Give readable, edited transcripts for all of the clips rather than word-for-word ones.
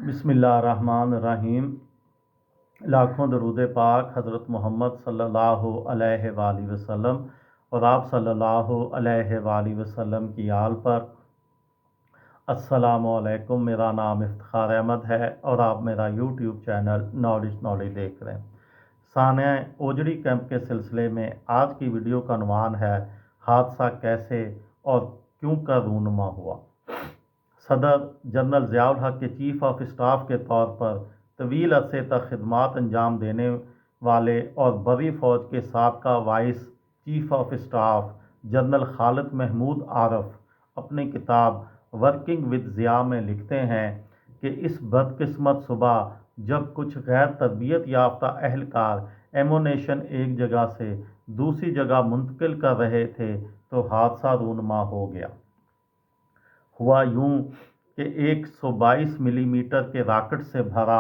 बिस्मिल्लाहिर्रहमानिर्रहीम। लाखों दरूद पाक हज़रत मोहम्मद सल्लल्लाहु अलैहि वसल्लम और आप सल्लल्लाहु अलैहि वसल्लम की आल पर। अस्सलामु अलैकुम। मेरा नाम इफ्तिखार अहमद है और आप मेरा यूट्यूब चैनल नॉलेज देख रहे हैं। सानिया ओजड़ी कैंप के सिलसिले में आज की वीडियो का उन्वान है, हादसा कैसे और क्यों का रूनुमा हुआ। सदर जनरल ज़ियाउल हक के चीफ ऑफ स्टाफ के तौर पर तवील अरसे तक खिदमात अंजाम देने वाले और बरी फ़ौज के साबका vice chief of staff general Khalid Mahmood Arif अपनी किताब वर्किंग विद ज़िया में लिखते हैं कि इस बदकिस्मत सुबह जब कुछ गैर तरबियत याफ्ता अहलकार एमोनेशन एक जगह से दूसरी जगह मुंतकिल कर रहे थे तो हादसा रूनुमा हो गया। हुआ यूं कि 122 मिलीमीटर के रॉकेट से भरा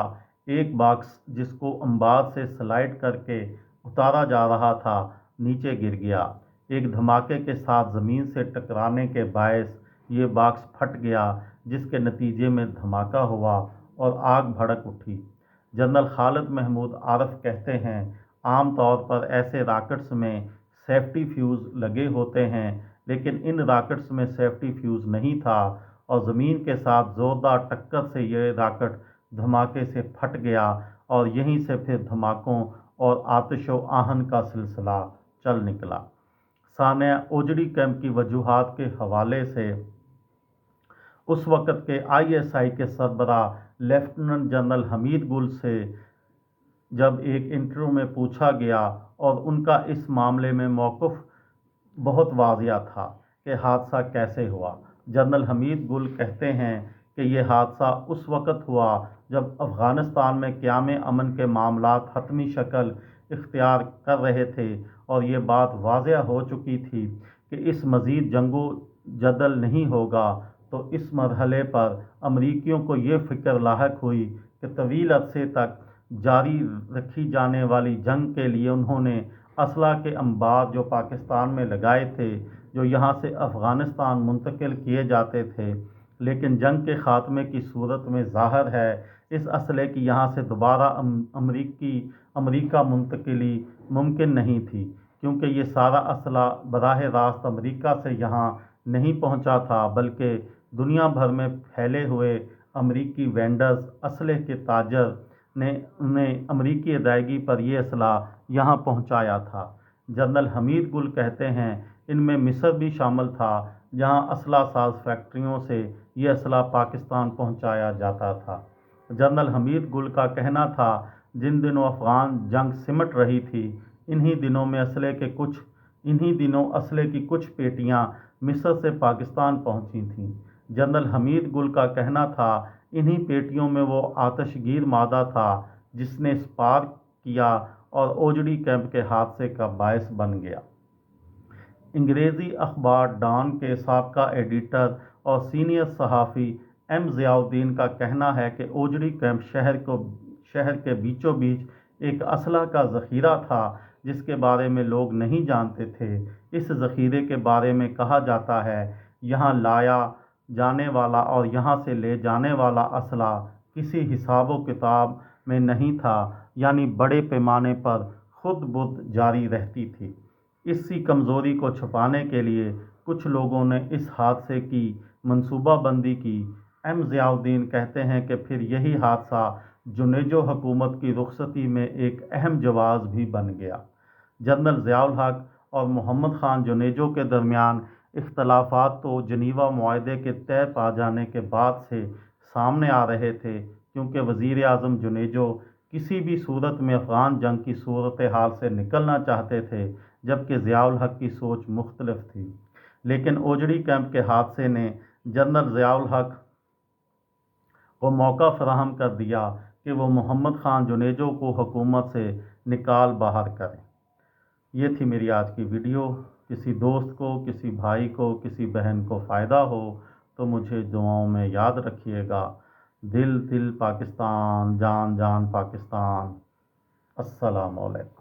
एक बॉक्स जिसको अंबार से स्लाइड करके उतारा जा रहा था नीचे गिर गया। एक धमाके के साथ ज़मीन से टकराने के बायस ये बॉक्स फट गया, जिसके नतीजे में धमाका हुआ और आग भड़क उठी। जनरल खालिद महमूद आरफ कहते हैं, आम तौर पर ऐसे रॉकेट्स में सेफ्टी फ्यूज़ लगे होते हैं, लेकिन इन रॉकेट्स में सेफ्टी फ्यूज़ नहीं था और ज़मीन के साथ ज़ोरदार टक्कर से यह रॉकेट धमाके से फट गया और यहीं से फिर धमाकों और आतिशो आहन का सिलसिला चल निकला। सानिया ओजड़ी कैंप की वजूहात के हवाले से उस वक़्त के ISI के सरबरा लेफ्टिनेंट जनरल हमीद गुल से जब एक इंटरव्यू में पूछा गया और उनका इस मामले में मौक़िफ़ बहुत वाज़िया था कि हादसा कैसे हुआ। जनरल हमीद गुल कहते हैं कि यह हादसा उस वक़्त हुआ जब अफ़गानिस्तान में क़याम अमन के मामलात हतमी शक्ल इख्तियार कर रहे थे और ये बात वाज़िया हो चुकी थी कि इस मज़ीद जंगो जदल नहीं होगा। तो इस मरहले पर अमरीकियों को ये फ़िक्र लाहक हुई कि तवील अरसे तक जारी रखी जाने वाली जंग के लिए उन्होंने असला के अंबार जो पाकिस्तान में लगाए थे, जो यहाँ से अफ़गानिस्तान मुंतकिल किए जाते थे, लेकिन जंग के ख़ात्मे की सूरत में ज़ाहिर है इस असले की यहाँ से दोबारा अमरीका मुंतकिली मुमकिन नहीं थी, क्योंकि ये सारा असला बराह रास्त अमरीका से यहाँ नहीं पहुँचा था, बल्कि दुनिया भर में फैले हुए अमरीकी वेंडर्स असले के ताजर ने उन्हें अमरीकी अदायगी पर यह असला यहाँ पहुँचाया था। जनरल हमीद गुल कहते हैं, इनमें मिस्र भी शामिल था, जहाँ असला साज फैक्ट्रियों से यह असला पाकिस्तान पहुँचाया जाता था। जनरल हमीद गुल का कहना था, जिन दिनों अफ़गान जंग सिमट रही थी, इन्हीं दिनों असले की कुछ पेटियाँ मिस्र से पाकिस्तान पहुँची थीं। जनरल हमीद गुल का कहना था, इन्हीं पेटियों में वो आतिशगीर मादा था जिसने स्पार्क किया और ओजड़ी कैंप के हादसे का बायस बन गया। अंग्रेज़ी अखबार डॉन के साबका एडिटर और सीनियर सहाफ़ी M ज़ियाउद्दीन का कहना है कि ओजड़ी कैंप शहर के बीचों बीच एक असला का ज़ख़ीरा था जिसके बारे में लोग नहीं जानते थे। इस ज़ख़ीरे के बारे में कहा जाता है, यहाँ लाया जाने वाला और यहाँ से ले जाने वाला असला किसी हिसाबो किताब में नहीं था, यानी बड़े पैमाने पर खुद बुद जारी रहती थी। इसी कमज़ोरी को छुपाने के लिए कुछ लोगों ने इस हादसे की मंसूबाबंदी की। M ज़ियाउद्दीन कहते हैं कि फिर यही हादसा जुनेजो हुकूमत की रुखसती में एक अहम जवाज़ भी बन गया। जनरल ज़ियाउल हक और मोहम्मद ख़ान जुनेजो के दरमियान इख्तलाफात तो जनीवा मुआहदे के तय पा जाने के बाद से सामने आ रहे थे, क्योंकि वज़ीर आज़म जुनेजो किसी भी सूरत में अफ़गान जंग की सूरत हाल से निकलना चाहते थे, जबकि ज़ियाउल हक की सोच मुख्तलिफ थी। लेकिन ओजड़ी कैंप के हादसे ने जनरल ज़ियाउल हक को मौका फराहम कर दिया कि वो मोहम्मद ख़ान जुनेजो को हुकूमत से निकाल बाहर करें। ये थी मेरी आज की वीडियो। किसी दोस्त को, किसी भाई को, किसी बहन को फ़ायदा हो तो मुझे दुआओं में याद रखिएगा। दिल दिल पाकिस्तान, जान जान पाकिस्तान। अस्सलामु अलैकुम।